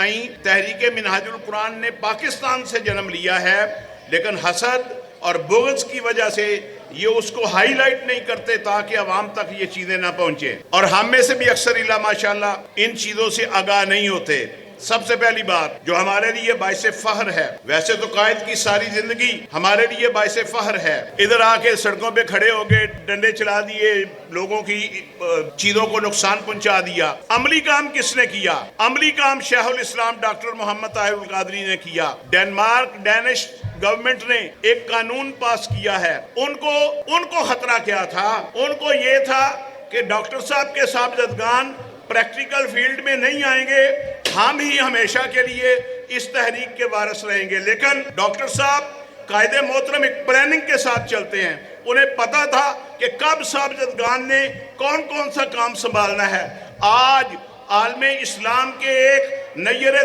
آئیں۔ تحریک منہاج القرآن نے پاکستان سے جنم لیا ہے، لیکن حسد اور بغض کی وجہ سے یہ اس کو ہائی لائٹ نہیں کرتے تاکہ عوام تک یہ چیزیں نہ پہنچے، اور ہم میں سے بھی اکثر الا ماشاءاللہ ان چیزوں سے آگاہ نہیں ہوتے۔ سب سے پہلی بات جو ہمارے لیے باعث فخر ہے، ویسے تو قائد کی ساری زندگی ہمارے لیے باعث فخر ہے، ادھر آ کے سڑکوں پہ کھڑے ہو گئے، ڈنڈے چلا دیے، لوگوں کی چیزوں کو نقصان پہنچا دیا۔ عملی کام کس نے کیا؟ عملی کام شیخ الاسلام ڈاکٹر محمد طاہر القادری نے کیا۔ ڈینش گورنمنٹ نے ایک قانون پاس کیا ہے۔ ان کو خطرہ کیا تھا؟ ان کو یہ تھا کہ ڈاکٹر صاحب کے صاحبزادگان پریکٹیکل فیلڈ میں نہیں آئیں گے، ہم ہی ہمیشہ کے لیے اس تحریک کے وارث رہیں گے۔ لیکن ڈاکٹر صاحب قائد محترم ایک پلاننگ کے ساتھ چلتے ہیں، انہیں پتا تھا کہ کب صاحبزادگان نے کون سا کام سنبھالنا ہے۔ آج عالم اسلام کے ایک نیرے